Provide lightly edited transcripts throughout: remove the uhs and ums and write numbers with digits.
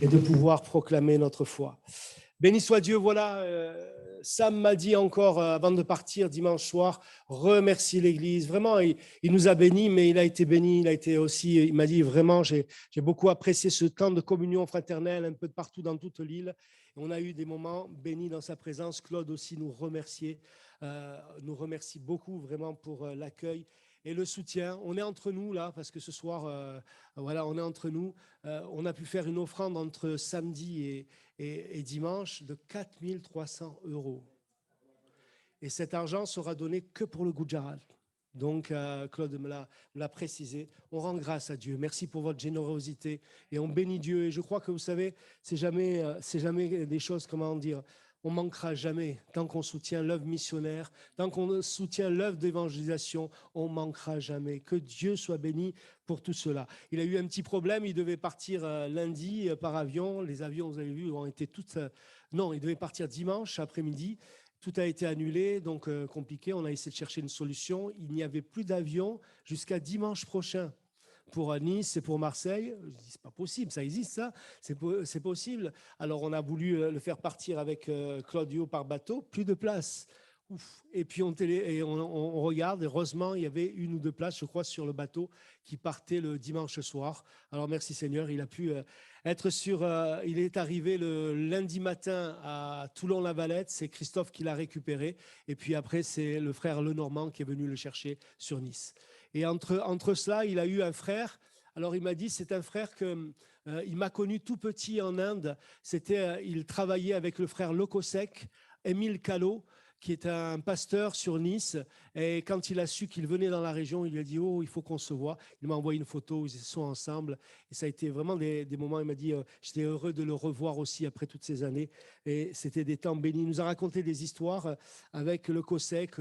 et de pouvoir proclamer notre foi. Béni soit Dieu, voilà, Sam m'a dit encore avant de partir dimanche soir, remercie l'Église. Vraiment, il nous a bénis, mais il a été béni, il a été aussi, il m'a dit vraiment, j'ai beaucoup apprécié ce temps de communion fraternelle un peu de partout dans toute l'île. On a eu des moments bénis dans sa présence. Claude aussi nous remercie beaucoup vraiment pour l'accueil et le soutien. On est entre nous là, parce que ce soir, voilà, on est entre nous. On a pu faire une offrande entre samedi et dimanche de 4 300 €. Et cet argent sera donné que pour le Gujarat. Donc, Claude me l'a précisé. On rend grâce à Dieu. Merci pour votre générosité et on bénit Dieu. Et je crois que vous savez, c'est jamais des choses, comment dire, on manquera jamais. Tant qu'on soutient l'œuvre missionnaire, tant qu'on soutient l'œuvre d'évangélisation, on manquera jamais. Que Dieu soit béni pour tout cela. Il a eu un petit problème, il devait partir lundi par avion. Les avions, vous avez vu, ont été toutes... non, il devait partir dimanche après-midi. Tout a été annulé, donc compliqué. On a essayé de chercher une solution. Il n'y avait plus d'avion jusqu'à dimanche prochain. Pour Nice et pour Marseille, je dis c'est pas possible, ça existe ça, c'est possible. Alors on a voulu le faire partir avec Claudio par bateau, plus de place. Ouf. Et puis on regarde, heureusement il y avait une ou deux places, je crois, sur le bateau qui partait le dimanche soir. Alors merci Seigneur, il a pu être il est arrivé le lundi matin à Toulon-la-Valette, c'est Christophe qui l'a récupéré. Et puis après, c'est le frère Lenormand qui est venu le chercher sur Nice. Et entre cela, il a eu un frère. Alors, il m'a dit, c'est un frère que il m'a connu tout petit en Inde. Il travaillait avec le frère Lokosek, Émile Callot, qui est un pasteur sur Nice. Et quand il a su qu'il venait dans la région, il lui a dit, oh, il faut qu'on se voit. Il m'a envoyé une photo où ils sont ensemble. Et ça a été vraiment des moments, il m'a dit, j'étais heureux de le revoir aussi après toutes ces années. Et c'était des temps bénis. Il nous a raconté des histoires avec le COSEC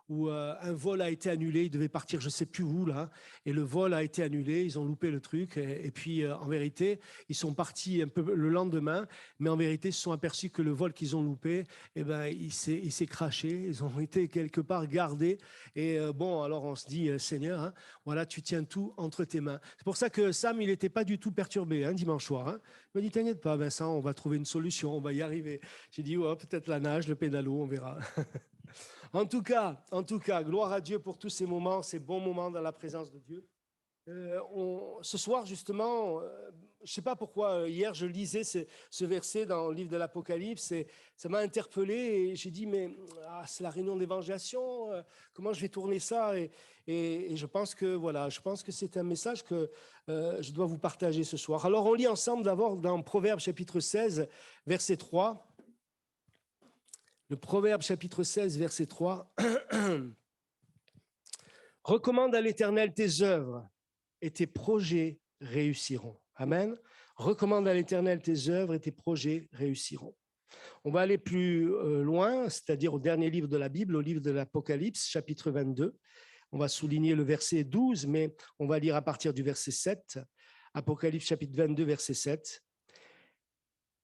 où un vol a été annulé. Il devait partir je ne sais plus où, là. Et le vol a été annulé. Ils ont loupé le truc. Et puis, en vérité, ils sont partis un peu le lendemain. Mais en vérité, ils se sont aperçus que le vol qu'ils ont loupé, eh ben, il s'est craché. Ils ont été quelque part gardés. Et bon, alors on se dit, Seigneur, hein, voilà, tu tiens tout entre tes mains. C'est pour ça que Sam, il n'était pas du tout perturbé hein, dimanche soir. Hein. Il m'a dit, t'inquiète pas, Vincent, on va trouver une solution, on va y arriver. J'ai dit, oh, peut-être la nage, le pédalo, on verra. En tout cas, gloire à Dieu pour tous ces moments, ces bons moments dans la présence de Dieu. Ce soir, justement, je ne sais pas pourquoi, hier, je lisais ce verset dans le livre de l'Apocalypse et ça m'a interpellé et j'ai dit, mais c'est la réunion d'évangélisation, comment je vais tourner ça et je pense que voilà, je pense que c'est un message que je dois vous partager ce soir. Alors, on lit ensemble d'abord dans Proverbes chapitre 16, verset 3. Le Proverbe chapitre 16, verset 3. Recommande à l'Éternel tes œuvres et tes projets réussiront. Amen. Recommande à l'Éternel tes œuvres et tes projets réussiront. On va aller plus loin, c'est-à-dire au dernier livre de la Bible, au livre de l'Apocalypse, chapitre 22. On va souligner le verset 12, mais on va lire à partir du verset 7. Apocalypse, chapitre 22, verset 7.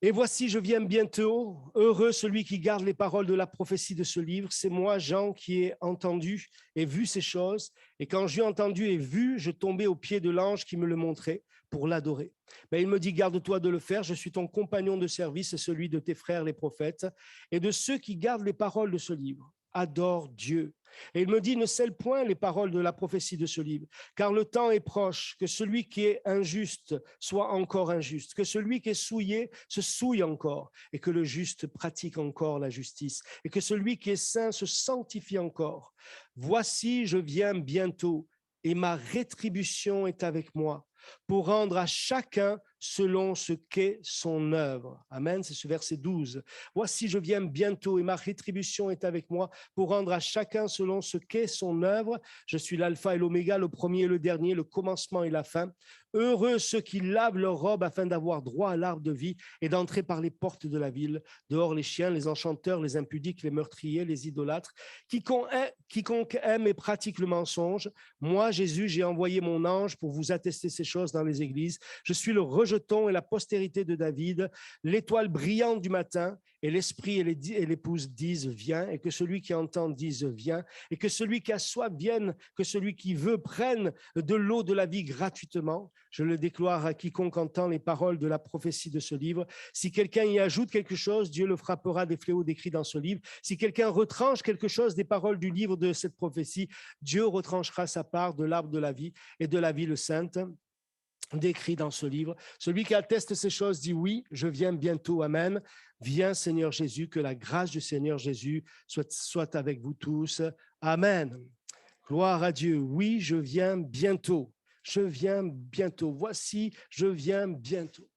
Et voici, je viens bientôt, heureux celui qui garde les paroles de la prophétie de ce livre. C'est moi, Jean, qui ai entendu et vu ces choses. Et quand j'ai entendu et vu, je tombais aux pieds de l'ange qui me le montrait pour l'adorer. Mais il me dit, garde-toi de le faire, je suis ton compagnon de service et celui de tes frères les prophètes et de ceux qui gardent les paroles de ce livre. Adore Dieu. Et il me dit, ne scelle point les paroles de la prophétie de ce livre, car le temps est proche, que celui qui est injuste soit encore injuste, que celui qui est souillé se souille encore, et que le juste pratique encore la justice, et que celui qui est saint se sanctifie encore. Voici, je viens bientôt, et ma rétribution est avec moi, pour rendre à chacun selon ce qu'est son œuvre. Amen, c'est ce verset 12. Voici, je viens bientôt et ma rétribution est avec moi pour rendre à chacun selon ce qu'est son œuvre. Je suis l'alpha et l'oméga, le premier et le dernier, le commencement et la fin. Heureux ceux qui lavent leur robe afin d'avoir droit à l'arbre de vie et d'entrer par les portes de la ville. Dehors les chiens, les enchanteurs, les impudiques, les meurtriers, les idolâtres, quiconque aime et pratique le mensonge. Moi, Jésus, j'ai envoyé mon ange pour vous attester ces choses dans les églises. Je suis le rejeton et la postérité de David, l'étoile brillante du matin, et l'esprit et l'épouse disent viens, et que celui qui entend dise viens, et que celui qui a soif vienne, que celui qui veut prenne de l'eau de la vie gratuitement. Je le déclare à quiconque entend les paroles de la prophétie de ce livre. Si quelqu'un y ajoute quelque chose, Dieu le frappera des fléaux décrits dans ce livre. Si quelqu'un retranche quelque chose des paroles du livre de cette prophétie, Dieu retranchera sa part de l'arbre de la vie et de la vie sainte décrit dans ce livre. Celui qui atteste ces choses dit oui, je viens bientôt. Amen. Viens Seigneur Jésus, que la grâce du Seigneur Jésus soit avec vous tous. Amen. Gloire à Dieu. Oui, je viens bientôt. Je viens bientôt. Voici, je viens bientôt.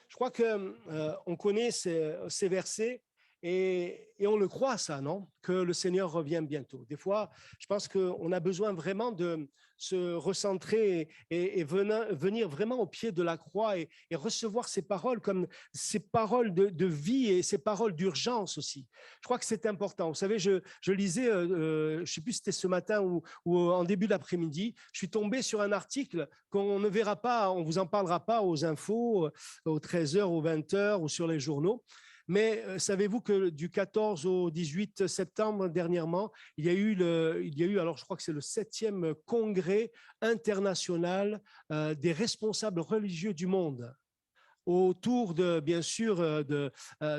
Je crois qu'on connaît ces versets et on le croit, ça, non? Que le Seigneur revient bientôt. Des fois, je pense qu'on a besoin vraiment de se recentrer et venir vraiment au pied de la croix et recevoir ces paroles comme ces paroles de vie et ces paroles d'urgence aussi. Je crois que c'est important. Vous savez, je lisais, je ne sais plus si c'était ce matin ou en début d'après-midi, je suis tombé sur un article qu'on ne verra pas, on ne vous en parlera pas aux infos, aux 13h, aux 20h ou sur les journaux. Mais savez-vous que du 14 au 18 septembre dernièrement, il y a eu, alors je crois que c'est le 7e congrès international des responsables religieux du monde, autour de, bien sûr,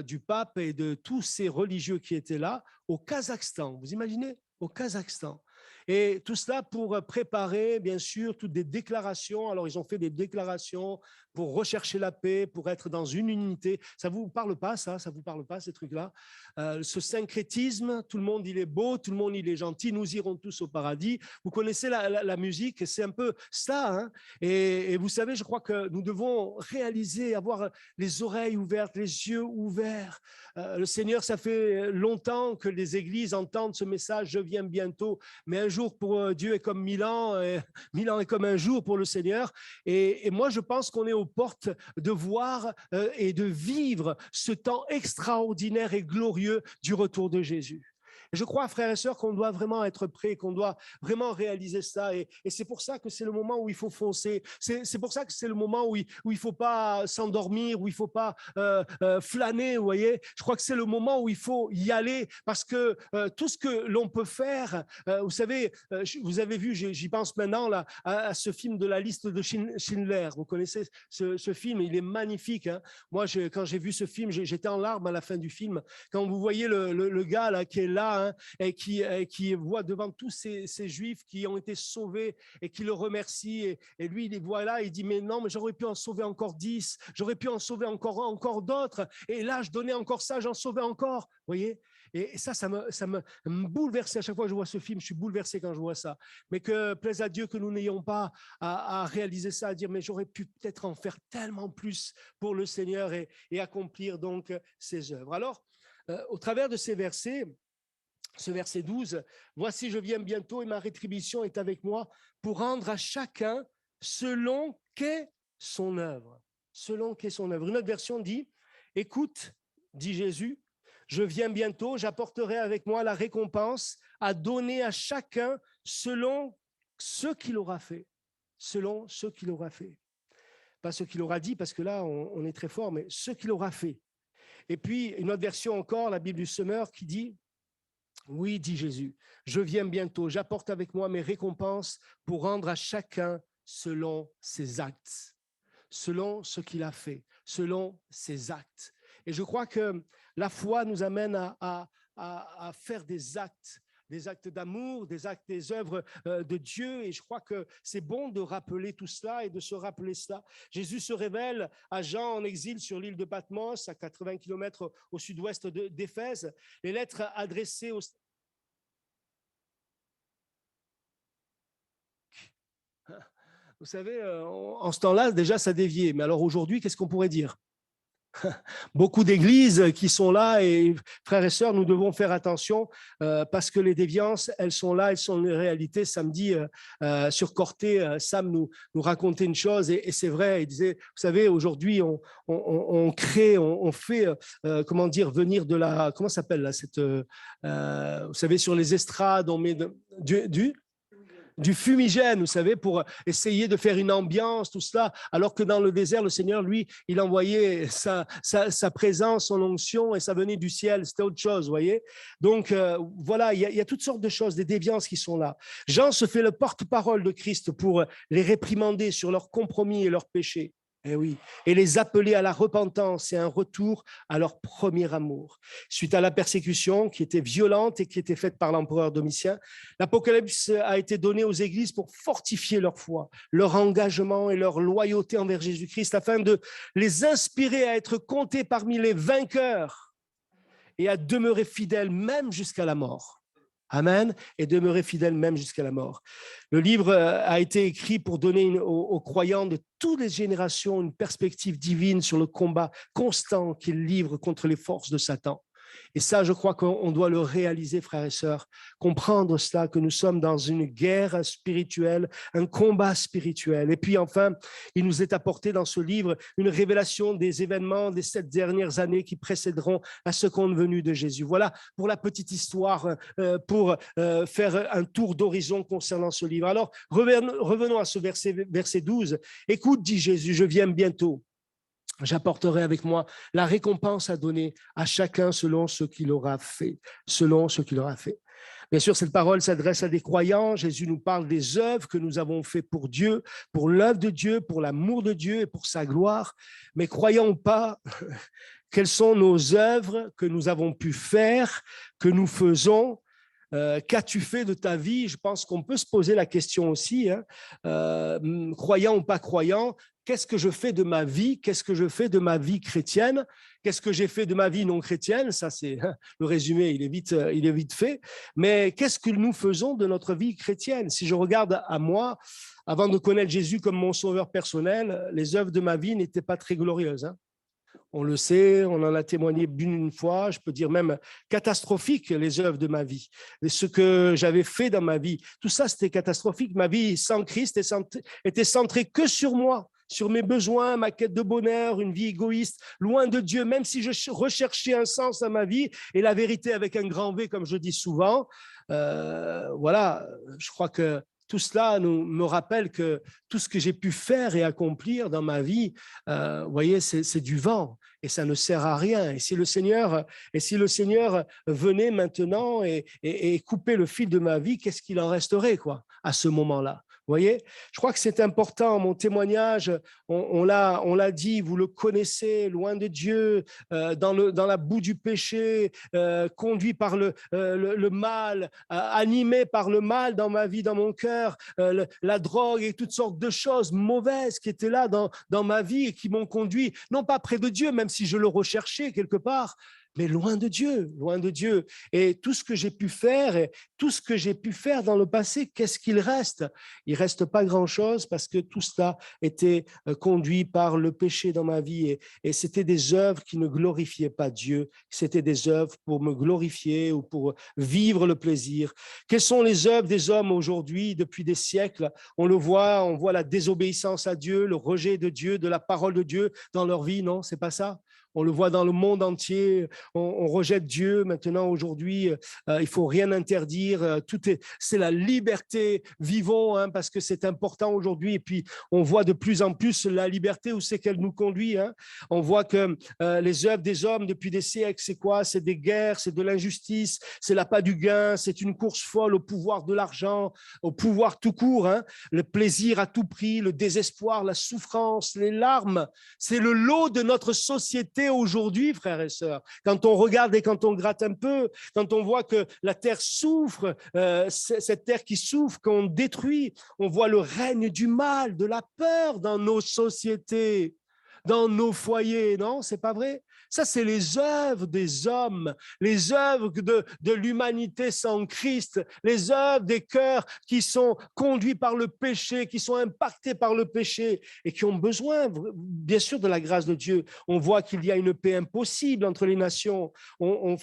du pape et de tous ces religieux qui étaient là, au Kazakhstan. Vous imaginez? Au Kazakhstan. Et tout cela pour préparer, bien sûr, toutes des déclarations. Alors, ils ont fait des déclarations pour rechercher la paix, pour être dans une unité. Ça ne vous parle pas, ça? Ça ne vous parle pas, ces trucs-là? Ce syncrétisme, tout le monde, il est beau, tout le monde, il est gentil, nous irons tous au paradis. Vous connaissez la musique, c'est un peu ça. Hein? Et vous savez, je crois que nous devons réaliser, avoir les oreilles ouvertes, les yeux ouverts. Le Seigneur, ça fait longtemps que les églises entendent ce message, je viens bientôt. Mais un jour pour Dieu est comme 1000 ans, et 1000 ans est comme un jour pour le Seigneur. Et moi, je pense qu'on est aux portes de voir et de vivre ce temps extraordinaire et glorieux du retour de Jésus. Et je crois, frères et sœurs, qu'on doit vraiment être prêts, qu'on doit vraiment réaliser ça. Et c'est pour ça que c'est le moment où il faut foncer. C'est pour ça que c'est le moment où il ne faut pas s'endormir, où il ne faut pas flâner, vous voyez. Je crois que c'est le moment où il faut y aller parce que tout ce que l'on peut faire, vous savez, vous avez vu, j'y pense maintenant là, à ce film de la liste de Schindler. Vous connaissez ce film, il est magnifique. Hein. Moi, quand j'ai vu ce film, j'étais en larmes à la fin du film. Quand vous voyez le gars là, qui est là, hein, et qui voit devant tous ces Juifs qui ont été sauvés et qui le remercient. Et lui, il les voit là, il dit, mais non, mais j'aurais pu en sauver encore 10, j'aurais pu en sauver encore d'autres. Et là, je donnais encore ça, j'en sauvais encore. Vous voyez? Et ça me bouleverse à chaque fois que je vois ce film. Je suis bouleversé quand je vois ça. Mais que plaise à Dieu que nous n'ayons pas à réaliser ça, à dire, mais j'aurais pu peut-être en faire tellement plus pour le Seigneur et accomplir donc ses œuvres. Alors, au travers de ces versets, ce verset 12, « Voici, je viens bientôt et ma rétribution est avec moi pour rendre à chacun selon qu'est son œuvre. » Selon qu'est son œuvre. Une autre version dit, « Écoute, dit Jésus, je viens bientôt, j'apporterai avec moi la récompense à donner à chacun selon ce qu'il aura fait. » Selon ce qu'il aura fait. Pas ce qu'il aura dit, parce que là, on est très fort, mais ce qu'il aura fait. Et puis, une autre version encore, la Bible du Semeur, qui dit, oui, dit Jésus, je viens bientôt, j'apporte avec moi mes récompenses pour rendre à chacun selon ses actes, selon ce qu'il a fait, selon ses actes. Et je crois que la foi nous amène à faire des actes d'amour, des actes, des œuvres de Dieu. Et je crois que c'est bon de rappeler tout cela et de se rappeler cela. Jésus se révèle à Jean en exil sur l'île de Patmos, à 80 km au sud-ouest d'Éphèse. Les lettres adressées aux... Vous savez, en ce temps-là, déjà, ça déviait. Mais alors aujourd'hui, qu'est-ce qu'on pourrait dire? Beaucoup d'églises qui sont là et frères et sœurs, nous devons faire attention parce que les déviances, elles sont là, elles sont une réalité. Samedi, sur Corté, Sam nous racontait une chose et c'est vrai, il disait, vous savez, aujourd'hui, on crée, on fait, comment dire, venir de la, comment ça s'appelle là, cette, vous savez, sur les estrades, on met du fumigène, vous savez, pour essayer de faire une ambiance, tout cela, alors que dans le désert, le Seigneur, lui, il envoyait sa présence, son onction, et ça venait du ciel, c'était autre chose, vous voyez. Donc, voilà, il y a toutes sortes de choses, des déviances qui sont là. Jean se fait le porte-parole de Christ pour les réprimander sur leurs compromis et leurs péchés. Eh oui, et les appeler à la repentance et un retour à leur premier amour. Suite à la persécution qui était violente et qui était faite par l'empereur Domitien, l'Apocalypse a été donné aux églises pour fortifier leur foi, leur engagement et leur loyauté envers Jésus-Christ afin de les inspirer à être comptés parmi les vainqueurs et à demeurer fidèles même jusqu'à la mort. Amen, et demeurer fidèle même jusqu'à la mort. Le livre a été écrit pour donner aux croyants de toutes les générations une perspective divine sur le combat constant qu'ils livrent contre les forces de Satan. Et ça, je crois qu'on doit le réaliser, frères et sœurs, comprendre cela, que nous sommes dans une guerre spirituelle, un combat spirituel. Et puis enfin, il nous est apporté dans ce livre une révélation des événements des 7 dernières années qui précéderont la seconde venue de Jésus. Voilà pour la petite histoire, pour faire un tour d'horizon concernant ce livre. Alors, revenons à ce verset 12. « Écoute, dit Jésus, je viens bientôt. J'apporterai avec moi la récompense à donner à chacun selon ce qu'il aura fait, selon ce qu'il aura fait. » Bien sûr, cette parole s'adresse à des croyants. Jésus nous parle des œuvres que nous avons faites pour Dieu, pour l'œuvre de Dieu, pour l'amour de Dieu et pour sa gloire. Mais croyons ou pas, quelles sont nos œuvres que nous avons pu faire, que nous faisons? Qu'as-tu fait de ta vie? Je pense qu'on peut se poser la question aussi, hein. Croyant ou pas croyant, qu'est-ce que je fais de ma vie? Qu'est-ce que je fais de ma vie chrétienne? Qu'est-ce que j'ai fait de ma vie non chrétienne? Ça, c'est le résumé, il est vite fait. Mais qu'est-ce que nous faisons de notre vie chrétienne? Si je regarde à moi, avant de connaître Jésus comme mon sauveur personnel, les œuvres de ma vie n'étaient pas très glorieuses, hein. On le sait, on en a témoigné une fois, je peux dire même catastrophique, les œuvres de ma vie. Et ce que j'avais fait dans ma vie, tout ça, c'était catastrophique. Ma vie sans Christ était centrée que sur moi, sur mes besoins, ma quête de bonheur, une vie égoïste, loin de Dieu, même si je recherchais un sens à ma vie et la vérité avec un grand V, comme je dis souvent. Voilà, je crois que tout cela me rappelle que tout ce que j'ai pu faire et accomplir dans ma vie, vous voyez, c'est du vent et ça ne sert à rien. Et si le Seigneur venait maintenant et coupait le fil de ma vie, qu'est-ce qu'il en resterait, quoi, à ce moment-là? Vous voyez, je crois que c'est important. Mon témoignage, on l'a dit, vous le connaissez, loin de Dieu, dans la boue du péché, conduit par le mal, animé par le mal dans ma vie, dans mon cœur, la drogue et toutes sortes de choses mauvaises qui étaient là dans ma vie et qui m'ont conduit, non pas près de Dieu, même si je le recherchais quelque part, mais loin de Dieu, loin de Dieu. Et tout ce que j'ai pu faire, et tout ce que j'ai pu faire dans le passé, qu'est-ce qu'il reste? Il reste pas grand-chose parce que tout cela était conduit par le péché dans ma vie et c'était des œuvres qui ne glorifiaient pas Dieu, c'était des œuvres pour me glorifier ou pour vivre le plaisir. Quelles sont les œuvres des hommes aujourd'hui, depuis des siècles? On le voit, on voit la désobéissance à Dieu, le rejet de Dieu, de la parole de Dieu dans leur vie, non? C'est pas ça? On le voit dans le monde entier, on rejette Dieu maintenant aujourd'hui, il faut rien interdire, c'est la liberté, vivons, hein, parce que c'est important aujourd'hui et puis on voit de plus en plus la liberté, où c'est qu'elle nous conduit, hein. On voit que les œuvres des hommes depuis des siècles, c'est quoi? C'est des guerres, c'est de l'injustice, c'est l'appât du gain, c'est une course folle au pouvoir de l'argent, au pouvoir tout court, hein, le plaisir à tout prix, le désespoir, la souffrance, les larmes, c'est le lot de notre société aujourd'hui, frères et sœurs. Quand on regarde et quand on gratte un peu, quand on voit que la terre souffre, cette terre qui souffre, qu'on détruit, on voit le règne du mal, de la peur dans nos sociétés, dans nos foyers, non? C'est pas vrai? Ça, c'est les œuvres des hommes, les œuvres de l'humanité sans Christ, les œuvres des cœurs qui sont conduits par le péché, qui sont impactés par le péché et qui ont besoin, bien sûr, de la grâce de Dieu. On voit qu'il y a une paix impossible entre les nations. On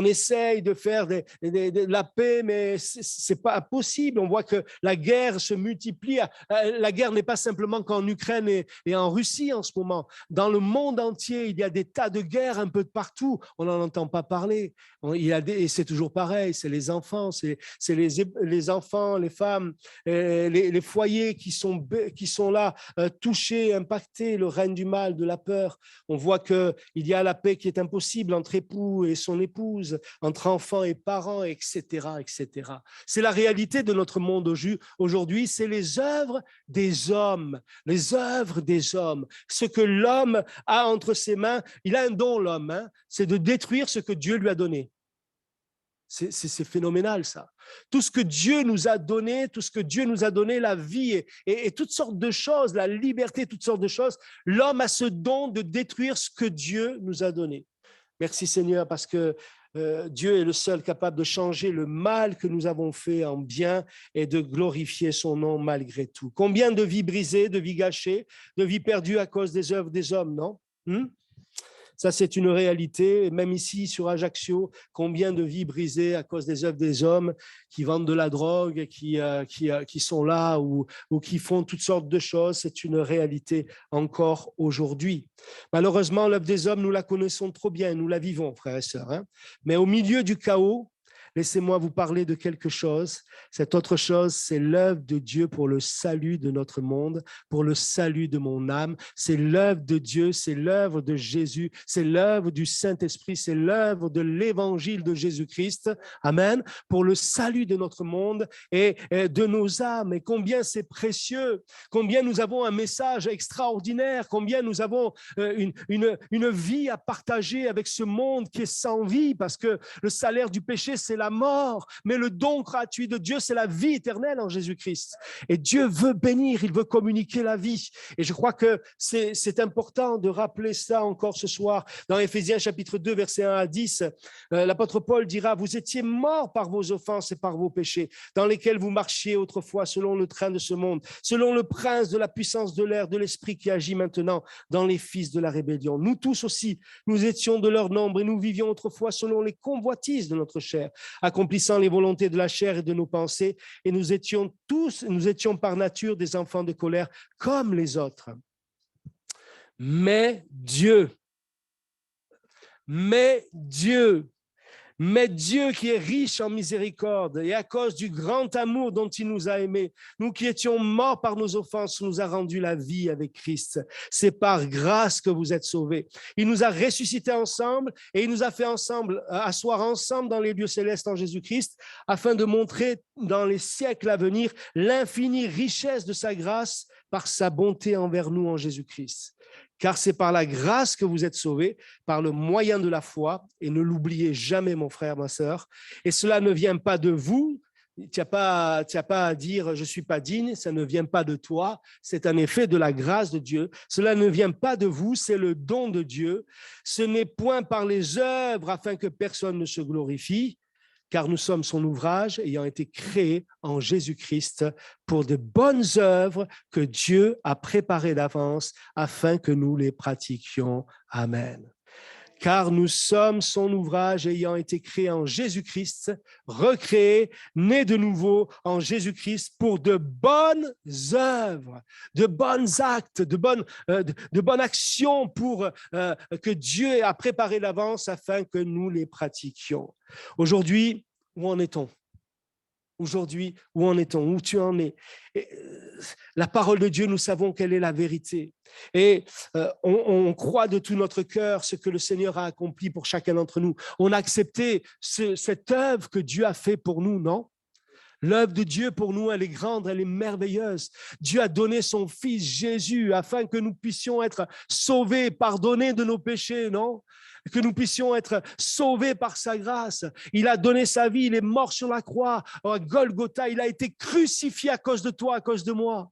essaye de faire de la paix, mais c'est pas possible. On voit que la guerre se multiplie. La guerre n'est pas simplement qu'en Ukraine et et en Russie en ce moment. Dans le monde entier, il y a des tas de guerres un peu de partout. On n'en entend pas parler. Et c'est toujours pareil, c'est les enfants, c'est les enfants, les femmes, les foyers qui sont là, touchés, impactés, le règne du mal, de la peur. On voit qu'il y a la paix qui est impossible entre époux et son épouse, entre enfants et parents, etc., etc. C'est la réalité de notre monde aujourd'hui, c'est les œuvres des hommes, les œuvres des hommes. Ce que l'homme a entre ses mains, il a un don, l'homme, hein, c'est de détruire ce que Dieu lui a donné. C'est phénoménal, ça. Tout ce que Dieu nous a donné, la vie et toutes sortes de choses, la liberté, toutes sortes de choses, l'homme a ce don de détruire ce que Dieu nous a donné. Merci Seigneur, parce que Dieu est le seul capable de changer le mal que nous avons fait en bien et de glorifier son nom malgré tout. Combien de vies brisées, de vies gâchées, de vies perdues à cause des œuvres des hommes, non? Ça, c'est une réalité. Même ici, sur Ajaccio, combien de vies brisées à cause des œuvres des hommes qui vendent de la drogue, qui sont là ou qui font toutes sortes de choses. C'est une réalité encore aujourd'hui. Malheureusement, l'œuvre des hommes, nous la connaissons trop bien, nous la vivons, frères et sœurs. Hein. Mais au milieu du chaos, laissez-moi vous parler de quelque chose. Cette autre chose, c'est l'œuvre de Dieu pour le salut de notre monde, pour le salut de mon âme. C'est l'œuvre de Dieu, c'est l'œuvre de Jésus, c'est l'œuvre du Saint-Esprit, c'est l'œuvre de l'évangile de Jésus-Christ. Amen. Pour le salut de notre monde et de nos âmes. Et combien c'est précieux, combien nous avons un message extraordinaire, combien nous avons une vie à partager avec ce monde qui est sans vie, parce que le salaire du péché, c'est la mort, mais le don gratuit de Dieu, c'est la vie éternelle en Jésus-Christ. Et Dieu veut bénir, il veut communiquer la vie. Et je crois que c'est important de rappeler ça encore ce soir. Dans Éphésiens chapitre 2, versets 1 à 10, l'apôtre Paul dira, « Vous étiez morts par vos offenses et par vos péchés, dans lesquels vous marchiez autrefois selon le train de ce monde, selon le prince de la puissance de l'air, de l'esprit qui agit maintenant dans les fils de la rébellion. Nous tous aussi, nous étions de leur nombre et nous vivions autrefois selon les convoitises de notre chair, accomplissant les volontés de la chair et de nos pensées, et nous étions par nature des enfants de colère comme les autres. Mais Dieu qui est riche en miséricorde et à cause du grand amour dont il nous a aimés, nous qui étions morts par nos offenses, nous a rendu la vie avec Christ. C'est par grâce que vous êtes sauvés. Il nous a ressuscités ensemble et il nous a fait asseoir ensemble dans les lieux célestes en Jésus-Christ, afin de montrer dans les siècles à venir l'infinie richesse de sa grâce par sa bonté envers nous en Jésus-Christ. Car c'est par la grâce que vous êtes sauvés, par le moyen de la foi, et ne l'oubliez jamais, mon frère, ma sœur. Et cela ne vient pas de vous, tu n'as pas à dire « je ne suis pas digne », ça ne vient pas de toi, c'est un effet de la grâce de Dieu. Cela ne vient pas de vous, c'est le don de Dieu. Ce n'est point par les œuvres afin que personne ne se glorifie, car nous sommes son ouvrage ayant été créé en Jésus-Christ pour de bonnes œuvres que Dieu a préparées d'avance afin que nous les pratiquions. Amen. Car nous sommes son ouvrage ayant été créé en Jésus-Christ, recréé, né de nouveau en Jésus-Christ pour de bonnes œuvres, de bons actes, de bonnes actions pour que Dieu a préparé d'avance afin que nous les pratiquions. Aujourd'hui, où en est-on? Aujourd'hui, où en est-on? Où tu en es? La parole de Dieu, nous savons quelle est la vérité. Et on croit de tout notre cœur ce que le Seigneur a accompli pour chacun d'entre nous. On a accepté cette œuvre que Dieu a fait pour nous, non? L'œuvre de Dieu pour nous, elle est grande, elle est merveilleuse. Dieu a donné son Fils Jésus afin que nous puissions être sauvés, pardonnés de nos péchés, non? Que nous puissions être sauvés par sa grâce. Il a donné sa vie, il est mort sur la croix, à Golgotha, il a été crucifié à cause de toi, à cause de moi,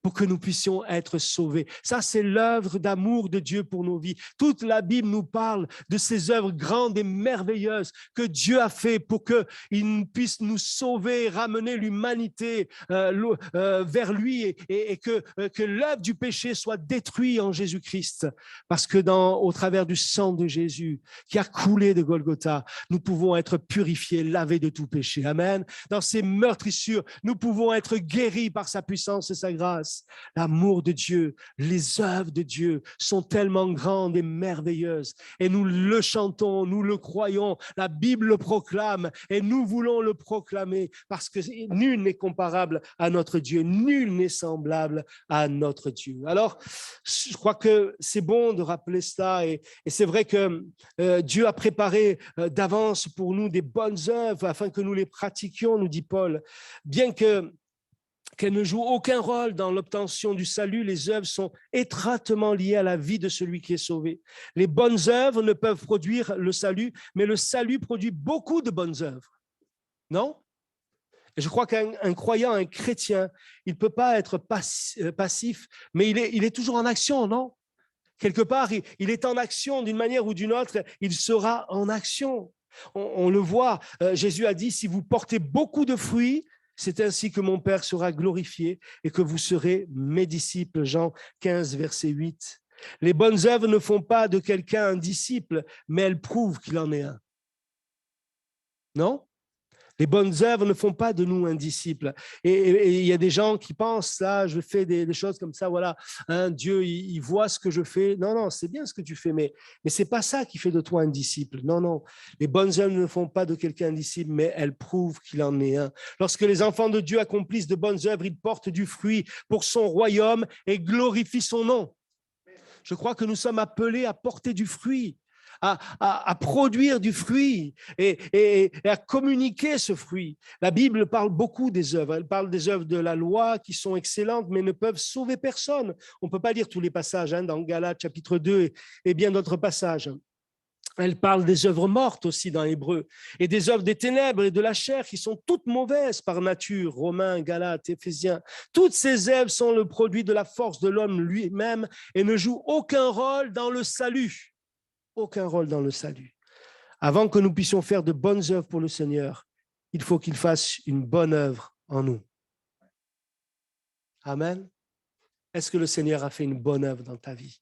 pour que nous puissions être sauvés. Ça, c'est l'œuvre d'amour de Dieu pour nos vies. Toute la Bible nous parle de ces œuvres grandes et merveilleuses que Dieu a fait pour qu'il puisse nous sauver, ramener l'humanité vers lui et que l'œuvre du péché soit détruite en Jésus-Christ. Parce que au travers du sang de Jésus qui a coulé de Golgotha, nous pouvons être purifiés, lavés de tout péché. Amen. Dans ces meurtrissures, nous pouvons être guéris par sa puissance et sa grâce. grâce. L'amour de Dieu, les œuvres de Dieu sont tellement grandes et merveilleuses. Et nous le chantons, nous le croyons, la Bible le proclame et nous voulons le proclamer parce que nul n'est comparable à notre Dieu, nul n'est semblable à notre Dieu. Alors, je crois que c'est bon de rappeler cela et c'est vrai que Dieu a préparé d'avance pour nous des bonnes œuvres afin que nous les pratiquions, nous dit Paul. Bien qu'elles ne jouent aucun rôle dans l'obtention du salut, les œuvres sont étroitement liées à la vie de celui qui est sauvé. Les bonnes œuvres ne peuvent produire le salut, mais le salut produit beaucoup de bonnes œuvres. Non? Et je crois qu'un croyant, un chrétien, il ne peut pas être passif, mais il est toujours en action, non? Quelque part, il est en action d'une manière ou d'une autre, il sera en action. On le voit, Jésus a dit, si vous portez beaucoup de fruits, c'est ainsi que mon Père sera glorifié et que vous serez mes disciples. Jean 15, verset 8. Les bonnes œuvres ne font pas de quelqu'un un disciple, mais elles prouvent qu'il en est un. Non? Les bonnes œuvres ne font pas de nous un disciple. Et il y a des gens qui pensent, là, je fais des choses comme ça, voilà, hein, Dieu, il voit ce que je fais. Non, non, c'est bien ce que tu fais, mais ce n'est pas ça qui fait de toi un disciple. Non, non, les bonnes œuvres ne font pas de quelqu'un un disciple, mais elles prouvent qu'il en est un. Lorsque les enfants de Dieu accomplissent de bonnes œuvres, ils portent du fruit pour son royaume et glorifient son nom. Je crois que nous sommes appelés à porter du fruit. À produire du fruit et à communiquer ce fruit. La Bible parle beaucoup des œuvres. Elle parle des œuvres de la loi qui sont excellentes, mais ne peuvent sauver personne. On ne peut pas lire tous les passages dans Galates chapitre 2 et bien d'autres passages. Elle parle des œuvres mortes aussi dans Hébreu et des œuvres des ténèbres et de la chair qui sont toutes mauvaises par nature, Romains, Galates, Éphésiens. Toutes ces œuvres sont le produit de la force de l'homme lui-même et ne jouent aucun rôle dans le salut. Aucun rôle dans le salut. Avant que nous puissions faire de bonnes œuvres pour le Seigneur, il faut qu'il fasse une bonne œuvre en nous. Amen. Est-ce que le Seigneur a fait une bonne œuvre dans ta vie?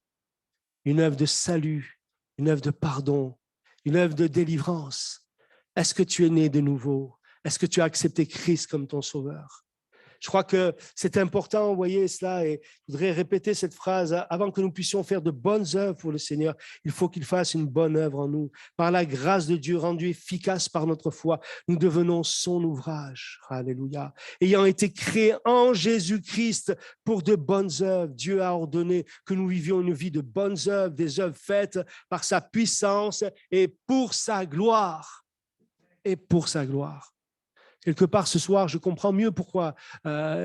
Une œuvre de salut, une œuvre de pardon, une œuvre de délivrance. Est-ce que tu es né de nouveau? Est-ce que tu as accepté Christ comme ton sauveur? Je crois que c'est important, vous voyez cela, et je voudrais répéter cette phrase. Avant que nous puissions faire de bonnes œuvres pour le Seigneur, il faut qu'il fasse une bonne œuvre en nous. Par la grâce de Dieu rendue efficace par notre foi, nous devenons son ouvrage. Alléluia. Ayant été créés en Jésus-Christ pour de bonnes œuvres, Dieu a ordonné que nous vivions une vie de bonnes œuvres, des œuvres faites par sa puissance et pour sa gloire. Et pour sa gloire. Quelque part ce soir, je comprends mieux pourquoi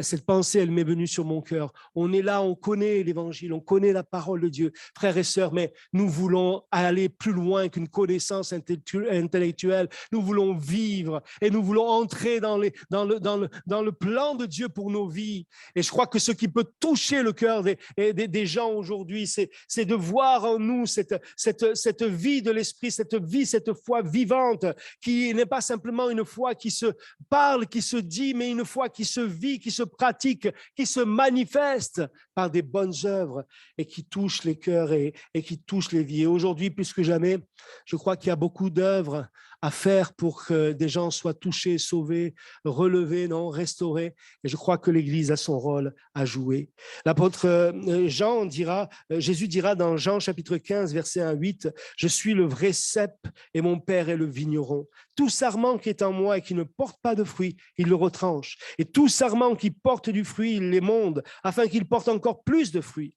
cette pensée, elle m'est venue sur mon cœur. On est là, on connaît l'Évangile, on connaît la parole de Dieu, frères et sœurs, mais nous voulons aller plus loin qu'une connaissance intellectuelle. Nous voulons vivre et nous voulons entrer dans le plan de Dieu pour nos vies. Et je crois que ce qui peut toucher le cœur des gens aujourd'hui, c'est de voir en nous cette vie de l'esprit, cette foi vivante qui n'est pas simplement une foi qui se parle, qui se dit, mais une foi qui se vit, qui se pratique, qui se manifeste par des bonnes œuvres et qui touche les cœurs et qui touche les vies. Et aujourd'hui, plus que jamais, je crois qu'il y a beaucoup d'œuvres à faire pour que des gens soient touchés, sauvés, relevés, non, restaurés. Et je crois que l'Église a son rôle à jouer. L'apôtre Jean dira, Jésus dira dans Jean chapitre 15, verset 1 à 8, « Je suis le vrai cep et mon Père est le vigneron. Tout sarment qui est en moi et qui ne porte pas de fruit, il le retranche. Et tout sarment qui porte du fruit, il l'émonde, afin qu'il porte encore plus de fruits.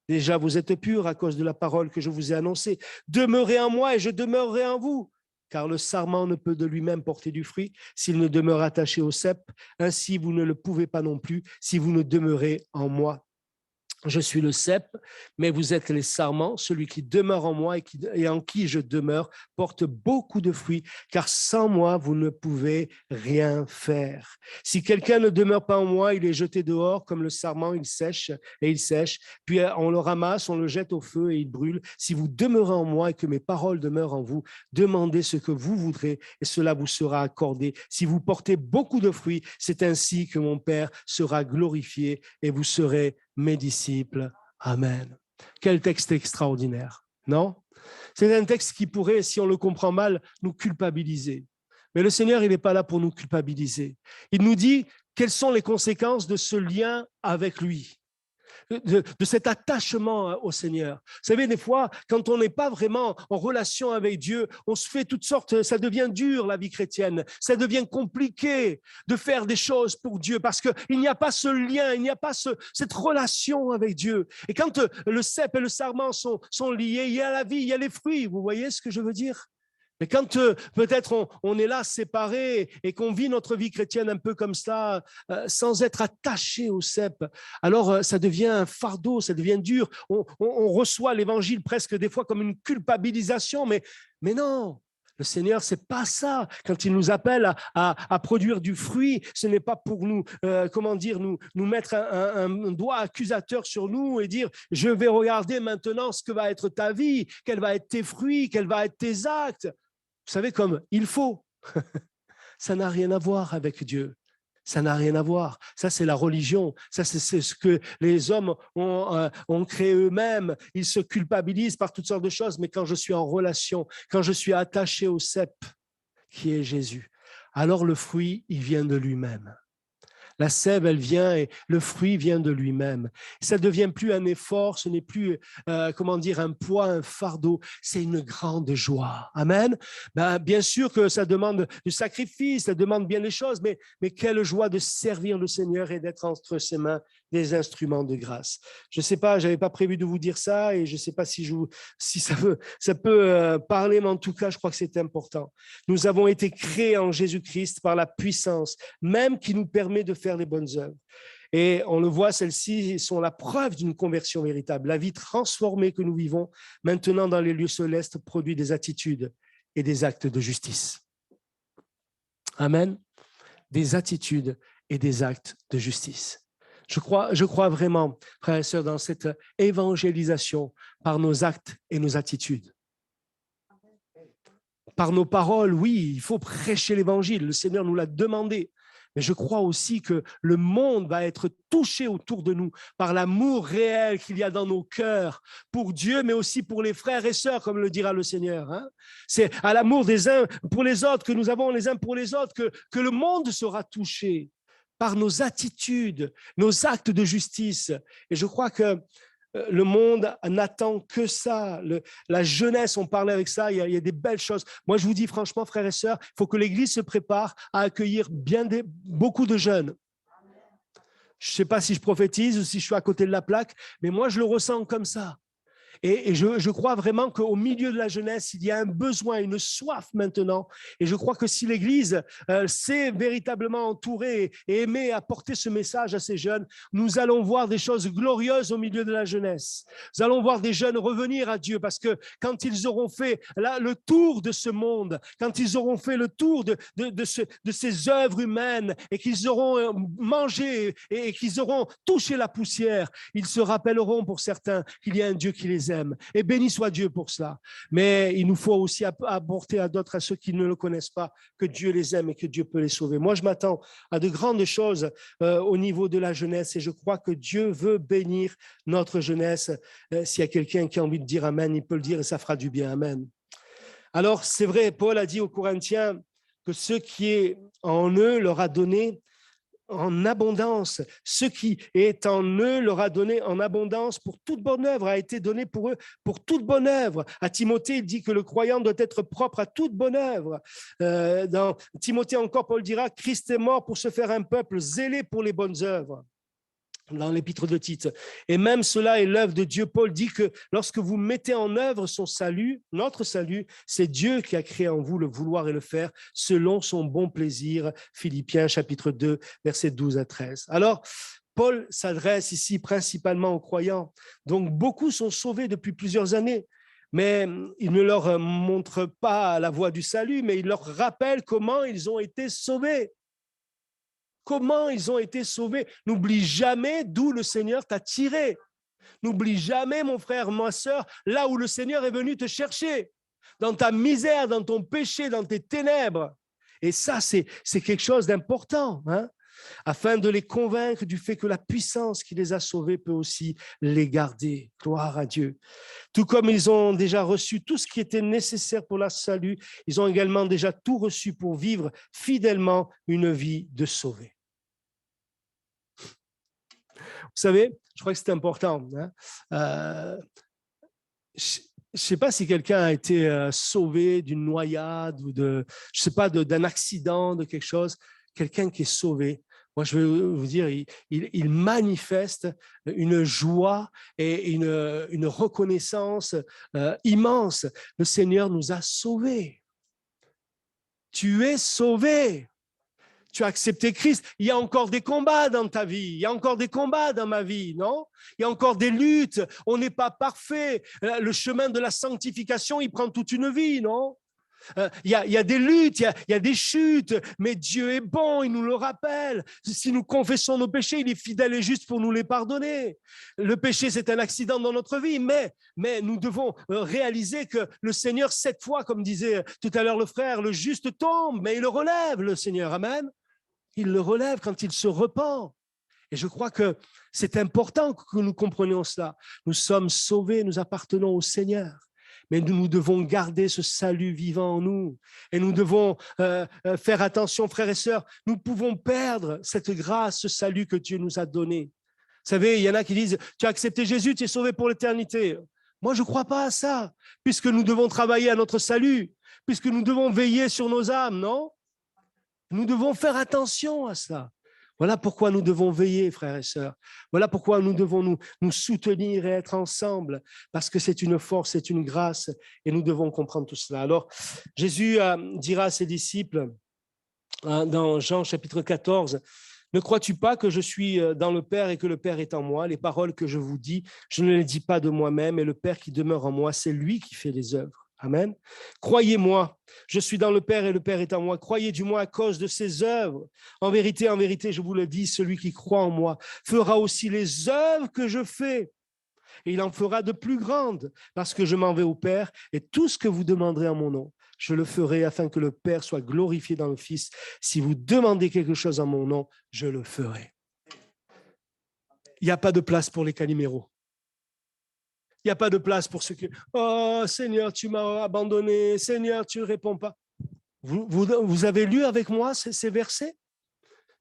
Déjà, vous êtes purs à cause de la parole que je vous ai annoncée. Demeurez en moi et je demeurerai en vous. Car le sarment ne peut de lui-même porter du fruit s'il ne demeure attaché au cep. Ainsi, vous ne le pouvez pas non plus si vous ne demeurez en moi. Je suis le cep, mais vous êtes les sarments. Celui qui demeure en moi et en qui je demeure porte beaucoup de fruits, car sans moi, vous ne pouvez rien faire. Si quelqu'un ne demeure pas en moi, il est jeté dehors comme le sarment, il sèche, puis on le ramasse, on le jette au feu et il brûle. Si vous demeurez en moi et que mes paroles demeurent en vous, demandez ce que vous voudrez et cela vous sera accordé. Si vous portez beaucoup de fruits, c'est ainsi que mon Père sera glorifié et vous serez mes disciples. Amen. Quel texte extraordinaire, non? C'est un texte qui pourrait, si on le comprend mal, nous culpabiliser. Mais le Seigneur, il n'est pas là pour nous culpabiliser. Il nous dit quelles sont les conséquences de ce lien avec lui. de cet attachement au Seigneur. Vous savez, des fois, quand on n'est pas vraiment en relation avec Dieu, on se fait toutes sortes, ça devient dur la vie chrétienne, ça devient compliqué de faire des choses pour Dieu parce qu'il n'y a pas ce lien, il n'y a pas cette relation avec Dieu. Et quand le cep et le sarment sont liés, il y a la vie, il y a les fruits. Vous voyez ce que je veux dire? Mais quand peut-être on est là séparés et qu'on vit notre vie chrétienne un peu comme ça, sans être attaché au cep, alors ça devient un fardeau, ça devient dur. On reçoit l'évangile presque des fois comme une culpabilisation, mais non. Le Seigneur, c'est pas ça. Quand il nous appelle à produire du fruit, ce n'est pas pour nous, nous mettre un doigt accusateur sur nous et dire, je vais regarder maintenant ce que va être ta vie, quels vont être tes fruits, quels vont être tes actes. Vous savez, comme il faut. Ça n'a rien à voir avec Dieu. Ça n'a rien à voir. Ça, c'est la religion. Ça, c'est ce que les hommes ont créé eux-mêmes. Ils se culpabilisent par toutes sortes de choses. Mais quand je suis en relation, quand je suis attaché au cep, qui est Jésus, alors le fruit, il vient de lui-même. La sève, elle vient et le fruit vient de lui-même. Ça ne devient plus un effort, ce n'est plus, un poids, un fardeau. C'est une grande joie. Amen. Bien sûr que ça demande du sacrifice, ça demande bien les choses, mais quelle joie de servir le Seigneur et d'être entre ses mains des instruments de grâce. Je ne sais pas, je n'avais pas prévu de vous dire ça et je ne sais pas si ça peut parler, mais en tout cas, je crois que c'est important. Nous avons été créés en Jésus-Christ par la puissance, même qui nous permet de faire les bonnes œuvres. Et on le voit, celles-ci sont la preuve d'une conversion véritable. La vie transformée que nous vivons maintenant dans les lieux célestes produit des attitudes et des actes de justice. Amen. Des attitudes et des actes de justice. Je crois vraiment, frères et sœurs, dans cette évangélisation par nos actes et nos attitudes. Par nos paroles, oui, il faut prêcher l'évangile. Le Seigneur nous l'a demandé. Mais je crois aussi que le monde va être touché autour de nous par l'amour réel qu'il y a dans nos cœurs pour Dieu, mais aussi pour les frères et sœurs, comme le dira le Seigneur. C'est à l'amour des uns pour les autres que nous avons les uns pour les autres que le monde sera touché par nos attitudes, nos actes de justice. Et je crois que le monde n'attend que ça. La jeunesse, on parlait avec ça, il y a des belles choses. Moi, je vous dis franchement, frères et sœurs, il faut que l'Église se prépare à accueillir beaucoup de jeunes. Je ne sais pas si je prophétise ou si je suis à côté de la plaque, mais moi, je le ressens comme ça. Et je crois vraiment qu'au milieu de la jeunesse, il y a un besoin, une soif maintenant. Et je crois que si l'Église s'est véritablement entourée et aimée apporter ce message à ces jeunes, nous allons voir des choses glorieuses au milieu de la jeunesse. Nous allons voir des jeunes revenir à Dieu parce que quand ils auront fait le tour de ce monde, quand ils auront fait le tour de ces œuvres humaines et qu'ils auront mangé et qu'ils auront touché la poussière, ils se rappelleront pour certains qu'il y a un Dieu qui les aime. Et béni soit Dieu pour cela. Mais il nous faut aussi apporter à d'autres, à ceux qui ne le connaissent pas, que Dieu les aime et que Dieu peut les sauver. Moi, je m'attends à de grandes choses au niveau de la jeunesse et je crois que Dieu veut bénir notre jeunesse. S'il y a quelqu'un qui a envie de dire Amen, il peut le dire et ça fera du bien. Amen. Alors, c'est vrai, Paul a dit aux Corinthiens que ce qui est en eux leur a donné en abondance. Ce qui est en eux leur a donné en abondance pour toute bonne œuvre, a été donné pour eux pour toute bonne œuvre. À Timothée, il dit que le croyant doit être propre à toute bonne œuvre. Dans Timothée encore, Paul dira, Christ est mort pour se faire un peuple zélé pour les bonnes œuvres. Dans l'épître de Tite. Et même cela est l'œuvre de Dieu. Paul dit que lorsque vous mettez en œuvre son salut, notre salut, c'est Dieu qui a créé en vous le vouloir et le faire selon son bon plaisir. Philippiens chapitre 2, versets 12 à 13. Alors, Paul s'adresse ici principalement aux croyants. Donc, beaucoup sont sauvés depuis plusieurs années. Mais il ne leur montre pas la voie du salut, mais il leur rappelle comment ils ont été sauvés. Comment ils ont été sauvés. N'oublie jamais d'où le Seigneur t'a tiré. N'oublie jamais, mon frère, ma soeur, là où le Seigneur est venu te chercher. Dans ta misère, dans ton péché, dans tes ténèbres. Et ça, c'est quelque chose d'important, afin de les convaincre du fait que la puissance qui les a sauvés peut aussi les garder. Gloire à Dieu. Tout comme ils ont déjà reçu tout ce qui était nécessaire pour leur salut, ils ont également déjà tout reçu pour vivre fidèlement une vie de sauvé. savez, je crois que c'est important. Hein. Je ne sais pas si quelqu'un a été sauvé d'une noyade ou je sais pas, d'un accident, de quelque chose. Quelqu'un qui est sauvé. Moi, je veux vous dire, il manifeste une joie et une reconnaissance immense. Le Seigneur nous a sauvés. Tu es sauvé. Tu as accepté Christ. Il y a encore des combats dans ta vie. Il y a encore des combats dans ma vie, non? Il y a encore des luttes. On n'est pas parfait. Le chemin de la sanctification, il prend toute une vie, non? Il y a des luttes, il y a des chutes, mais Dieu est bon, il nous le rappelle. Si nous confessons nos péchés, il est fidèle et juste pour nous les pardonner. Le péché, c'est un accident dans notre vie, mais nous devons réaliser que le Seigneur, 7 fois, comme disait tout à l'heure le frère, le juste tombe, mais il le relève, le Seigneur. Amen. Il le relève quand il se repent. Et je crois que c'est important que nous comprenions cela. Nous sommes sauvés, nous appartenons au Seigneur. Mais nous devons garder ce salut vivant en nous. Et nous devons faire attention, frères et sœurs. Nous pouvons perdre cette grâce, ce salut que Dieu nous a donné. Vous savez, il y en a qui disent, tu as accepté Jésus, tu es sauvé pour l'éternité. Moi, je ne crois pas à ça, puisque nous devons travailler à notre salut, puisque nous devons veiller sur nos âmes, non? Nous devons faire attention à cela. Voilà pourquoi nous devons veiller, frères et sœurs. Voilà pourquoi nous devons nous soutenir et être ensemble, parce que c'est une force, c'est une grâce, et nous devons comprendre tout cela. Alors, Jésus dira à ses disciples, dans Jean chapitre 14, « Ne crois-tu pas que je suis dans le Père et que le Père est en moi? Les paroles que je vous dis, je ne les dis pas de moi-même, et le Père qui demeure en moi, c'est lui qui fait les œuvres. » Amen. Croyez-moi, je suis dans le Père et le Père est en moi. Croyez du moins à cause de ses œuvres. En vérité, je vous le dis, celui qui croit en moi fera aussi les œuvres que je fais. Et il en fera de plus grandes, parce que je m'en vais au Père, et tout ce que vous demanderez en mon nom, je le ferai afin que le Père soit glorifié dans le Fils. Si vous demandez quelque chose en mon nom, je le ferai. Il n'y a pas de place pour les caliméros. Il n'y a pas de place pour ceux qui « Oh Seigneur, tu m'as abandonné. Seigneur, tu ne réponds pas. » Vous avez lu avec moi ces versets?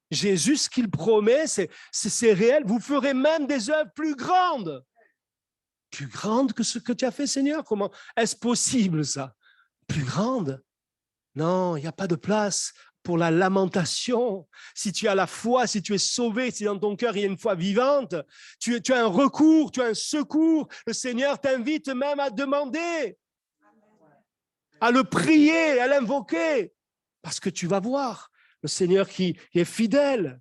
Jésus, ce qu'il promet, c'est réel. Vous ferez même des œuvres plus grandes. Plus grandes que ce que tu as fait, Seigneur? Comment est-ce possible, ça? Plus grande? Non, il n'y a pas de place pour la lamentation. Si tu as la foi, si tu es sauvé, si dans ton cœur il y a une foi vivante, tu as un recours, tu as un secours. Le Seigneur t'invite même à demander, à le prier, à l'invoquer, parce que tu vas voir le Seigneur qui est fidèle.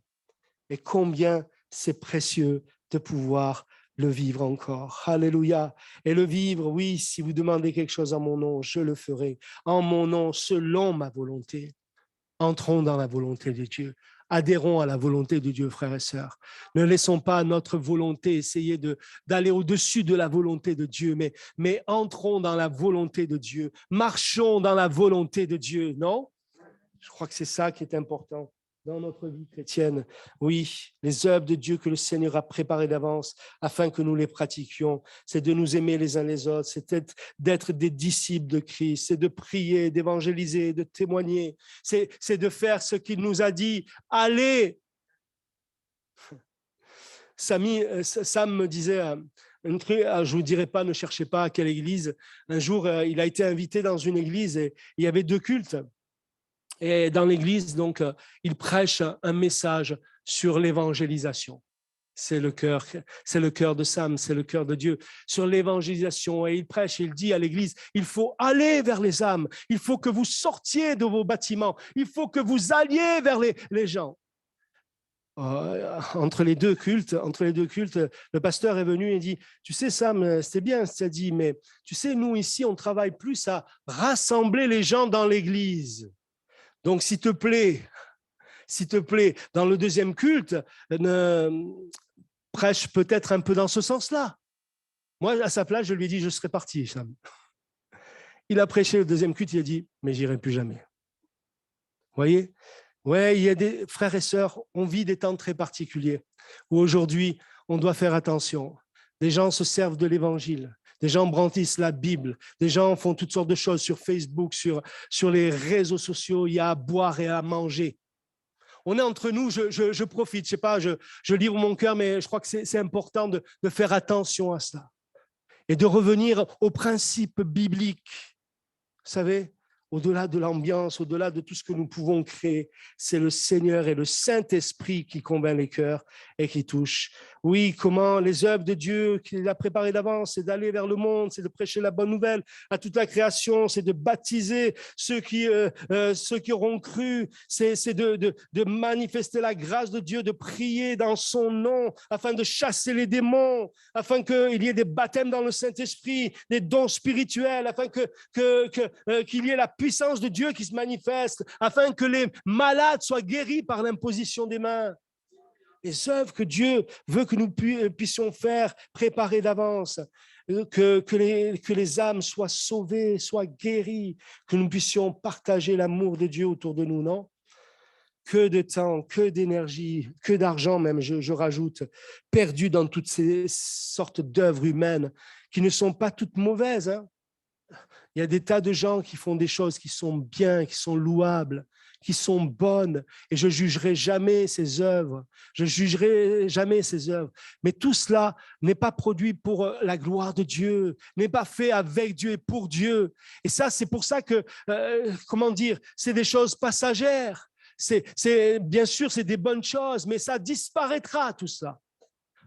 Et combien c'est précieux de pouvoir le vivre encore. Alléluia. Et le vivre, oui, si vous demandez quelque chose en mon nom, je le ferai. En mon nom, selon ma volonté. Entrons dans la volonté de Dieu. Adhérons à la volonté de Dieu, frères et sœurs. Ne laissons pas notre volonté essayer d'aller au-dessus de la volonté de Dieu, mais entrons dans la volonté de Dieu. Marchons dans la volonté de Dieu, non? Je crois que c'est ça qui est important dans notre vie chrétienne. Oui, les œuvres de Dieu que le Seigneur a préparées d'avance afin que nous les pratiquions, c'est de nous aimer les uns les autres, c'est d'être des disciples de Christ, c'est de prier, d'évangéliser, de témoigner, c'est de faire ce qu'il nous a dit. Allez! Sam me disait un truc, je ne vous dirai pas, ne cherchez pas à quelle église. Un jour, il a été invité dans une église et il y avait 2 cultes. Et dans l'église, donc, il prêche un message sur l'évangélisation. C'est le cœur de Sam, c'est le cœur de Dieu, sur l'évangélisation. Et il prêche, il dit à l'église, il faut aller vers les âmes, il faut que vous sortiez de vos bâtiments, il faut que vous alliez vers les gens. Entre les deux cultes, le pasteur est venu et dit, tu sais Sam, c'était bien ce que tu as dit, mais tu sais, nous ici, on travaille plus à rassembler les gens dans l'église. Donc, s'il te plaît, dans le 2e culte, prêche peut-être un peu dans ce sens-là. Moi, à sa place, je lui ai dit, je serais parti, Sam. Il a prêché le 2e culte, il a dit, mais j'irai plus jamais. Vous voyez? Ouais, il y a des frères et sœurs, on vit des temps très particuliers où aujourd'hui, on doit faire attention. Des gens se servent de l'évangile. Des gens brandissent la Bible, des gens font toutes sortes de choses sur Facebook, sur les réseaux sociaux, il y a à boire et à manger. on est entre nous, je profite, je sais pas, je livre mon cœur, mais je crois que c'est important de faire attention à cela et de revenir aux principes bibliques. Vous savez, au-delà de l'ambiance, au-delà de tout ce que nous pouvons créer, c'est le Seigneur et le Saint-Esprit qui convainc les cœurs et qui touche. Oui, comment les œuvres de Dieu qu'il a préparées d'avance, c'est d'aller vers le monde, c'est de prêcher la bonne nouvelle à toute la création, c'est de baptiser ceux qui auront cru, c'est de manifester la grâce de Dieu, de prier dans son nom afin de chasser les démons, afin qu'il y ait des baptêmes dans le Saint-Esprit, des dons spirituels, afin qu'il y ait la puissance de Dieu qui se manifeste, afin que les malades soient guéris par l'imposition des mains. Les œuvres que Dieu veut que nous puissions faire, préparer d'avance, que les âmes soient sauvées, soient guéries, que nous puissions partager l'amour de Dieu autour de nous, non? Que de temps, que d'énergie, que d'argent même, je rajoute, perdu dans toutes ces sortes d'œuvres humaines qui ne sont pas toutes mauvaises, hein? Il y a des tas de gens qui font des choses qui sont bien, qui sont louables, qui sont bonnes, et je jugerai jamais ces œuvres. Je jugerai jamais ces œuvres. Mais tout cela n'est pas produit pour la gloire de Dieu, n'est pas fait avec Dieu et pour Dieu. Et ça, c'est pour ça que, comment dire, c'est des choses passagères. Bien sûr, c'est des bonnes choses, mais ça disparaîtra tout ça.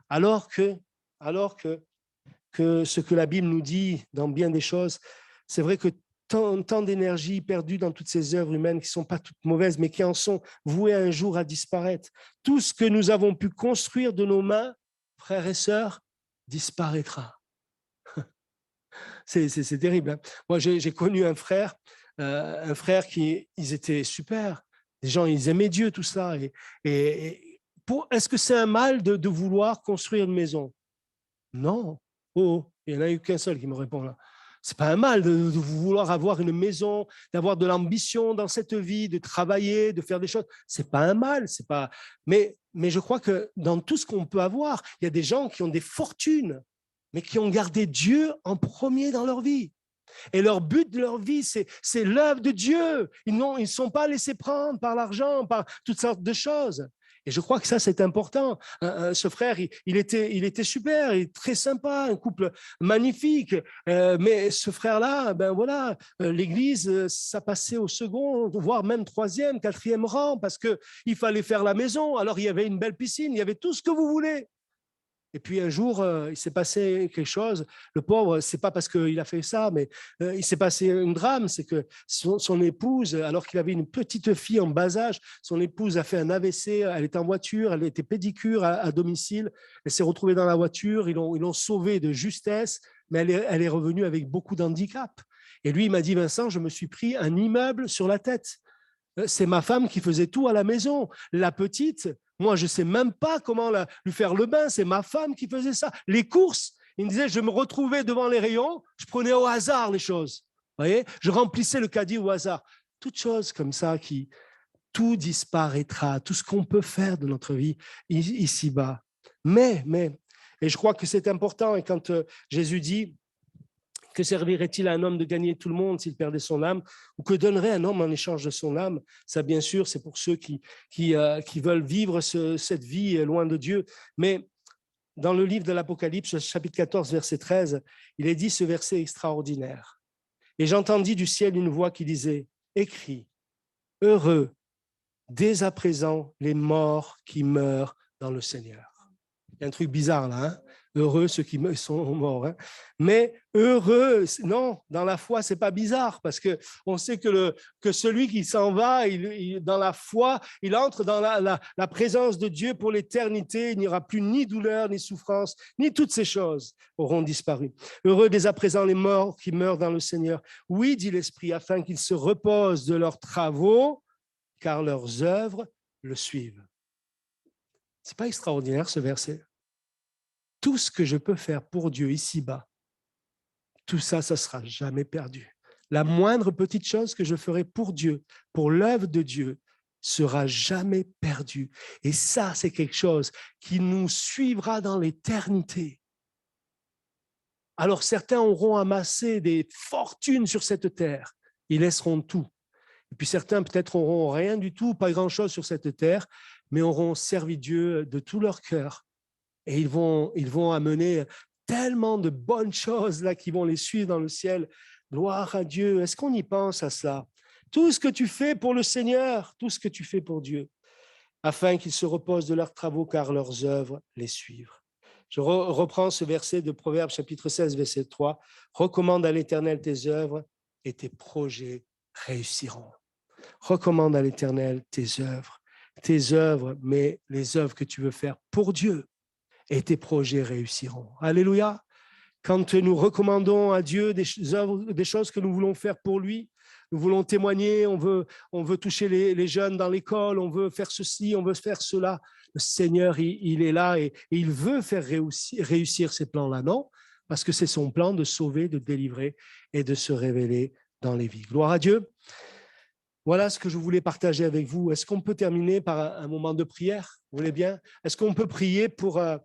Alors que ce que la Bible nous dit dans bien des choses, c'est vrai que tant d'énergie perdue dans toutes ces œuvres humaines qui ne sont pas toutes mauvaises, mais qui en sont vouées un jour à disparaître. Tout ce que nous avons pu construire de nos mains, frères et sœurs, disparaîtra. C'est terrible, hein. Moi, j'ai connu un frère qui, ils étaient super. Les gens, ils aimaient Dieu, tout ça. Est-ce que c'est un mal de vouloir construire une maison? Non. Oh, il n'y en a eu qu'un seul qui me répond là. C'est pas un mal de vouloir avoir une maison, d'avoir de l'ambition dans cette vie, de travailler, de faire des choses. C'est pas un mal, c'est pas. Mais je crois que dans tout ce qu'on peut avoir, il y a des gens qui ont des fortunes, mais qui ont gardé Dieu en premier dans leur vie. Et leur but de leur vie, c'est l'œuvre de Dieu. Ils ne sont pas laissés prendre par l'argent, par toutes sortes de choses. Et je crois que ça, c'est important. Ce frère, il était super, il est très sympa, un couple magnifique. Mais ce frère-là, ben voilà, l'église, ça passait au second, voire même troisième, quatrième rang, parce qu'il fallait faire la maison. Alors, il y avait une belle piscine, il y avait tout ce que vous voulez. Et puis un jour, il s'est passé quelque chose. Le pauvre, c'est pas parce qu'il a fait ça, mais il s'est passé un drame. C'est que son épouse, alors qu'il avait une petite fille en bas âge, son épouse a fait un AVC. Elle est en voiture, elle était pédicure à domicile. Elle s'est retrouvée dans la voiture. Ils l'ont sauvée de justesse, mais elle est revenue avec beaucoup d'handicap. Et lui, il m'a dit, Vincent, je me suis pris un immeuble sur la tête. C'est ma femme qui faisait tout à la maison. La petite, moi, je ne sais même pas comment lui faire le bain. C'est ma femme qui faisait ça. Les courses, il me disait, je me retrouvais devant les rayons, je prenais au hasard les choses. Vous voyez, je remplissais le caddie au hasard. Toutes choses comme ça tout disparaîtra, tout ce qu'on peut faire de notre vie ici-bas. Mais, et je crois que c'est important. Et quand Jésus dit, que servirait-il à un homme de gagner tout le monde s'il perdait son âme? Ou que donnerait un homme en échange de son âme? Ça, bien sûr, c'est pour ceux qui veulent vivre cette vie loin de Dieu. Mais dans le livre de l'Apocalypse, chapitre 14, verset 13, il est dit ce verset extraordinaire. Et j'entendis du ciel une voix qui disait, écris, heureux, dès à présent, les morts qui meurent dans le Seigneur. Il y a un truc bizarre là, hein? Heureux ceux qui sont morts. Hein? Mais heureux, non, dans la foi, c'est pas bizarre parce qu'on sait que celui qui s'en va, dans la foi, il entre dans la présence de Dieu pour l'éternité. Il n'y aura plus ni douleur, ni souffrance, ni toutes ces choses auront disparu. Heureux dès à présent les morts qui meurent dans le Seigneur. Oui, dit l'Esprit, afin qu'ils se reposent de leurs travaux, car leurs œuvres le suivent. C'est pas extraordinaire ce verset? Tout ce que je peux faire pour Dieu ici-bas, tout ça, ça ne sera jamais perdu. La moindre petite chose que je ferai pour Dieu, pour l'œuvre de Dieu, sera jamais perdue. Et ça, c'est quelque chose qui nous suivra dans l'éternité. Alors certains auront amassé des fortunes sur cette terre. Ils laisseront tout. Et puis certains peut-être auront rien du tout, pas grand-chose sur cette terre, mais auront servi Dieu de tout leur cœur. Et ils vont amener tellement de bonnes choses là qui vont les suivre dans le ciel. Gloire à Dieu. Est-ce qu'on y pense à ça? Tout ce que tu fais pour le Seigneur, tout ce que tu fais pour Dieu, afin qu'ils se reposent de leurs travaux, car leurs œuvres les suivent. Je reprends ce verset de Proverbes chapitre 16, verset 3. Recommande à l'Éternel tes œuvres et tes projets réussiront. Recommande à l'Éternel tes œuvres, mais les œuvres que tu veux faire pour Dieu, et tes projets réussiront. Alléluia. Quand nous recommandons à Dieu des œuvres, des choses que nous voulons faire pour lui, nous voulons témoigner, on veut toucher les jeunes dans l'école, on veut faire ceci, on veut faire cela. Le Seigneur, il est là et il veut faire réussir ces plans-là, non? Parce que c'est son plan de sauver, de délivrer et de se révéler dans les vies. Gloire à Dieu. Voilà ce que je voulais partager avec vous. Est-ce qu'on peut terminer par un moment de prière? Vous voulez bien? Est-ce qu'on peut prier par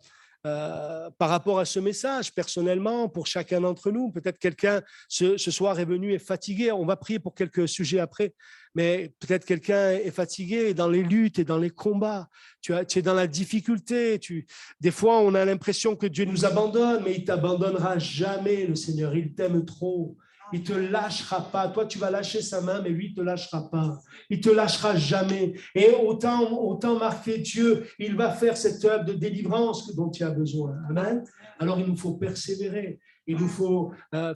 rapport à ce message, personnellement, pour chacun d'entre nous? Peut-être quelqu'un ce soir est venu et est fatigué. On va prier pour quelques sujets après, mais peut-être quelqu'un est fatigué dans les luttes et dans les combats. Tu es dans la difficulté. Des fois, on a l'impression que Dieu nous abandonne, mais il ne t'abandonnera jamais, le Seigneur. Il t'aime trop. Il ne te lâchera pas. Toi, tu vas lâcher sa main, mais lui, il ne te lâchera pas. Il ne te lâchera jamais. Et autant marqué Dieu, il va faire cette œuvre de délivrance dont tu as besoin. Amen. Alors, il nous faut persévérer. Il nous faut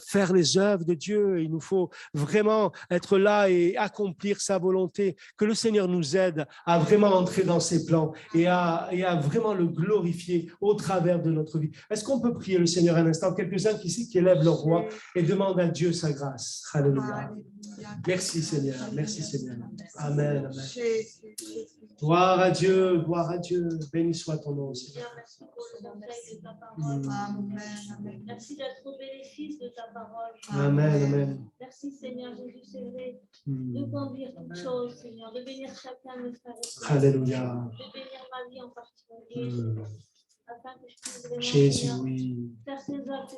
faire les œuvres de Dieu. Il nous faut vraiment être là et accomplir sa volonté. Que le Seigneur nous aide à vraiment entrer dans ses plans et à vraiment le glorifier au travers de notre vie. Est-ce qu'on peut prier le Seigneur un instant? Quelques-uns qui élèvent leur voix et demandent à Dieu sa grâce. Alléluia. Merci Seigneur. Merci Seigneur. Amen. Amen. Gloire à Dieu. Gloire à Dieu. Béni soit ton nom, Seigneur. Merci pour le conseil de ta parole. Merci d'être au bénéfice de ta parole. Amen. Amen. Merci Seigneur Jésus, c'est vrai, de conduire toutes choses, Seigneur, de bénir chacun de mes frères et sœurs. Alléluia. De bénir ma vie en particulier, afin que je puisse vraiment, Jésus, Seigneur, oui. faire ces œuvres.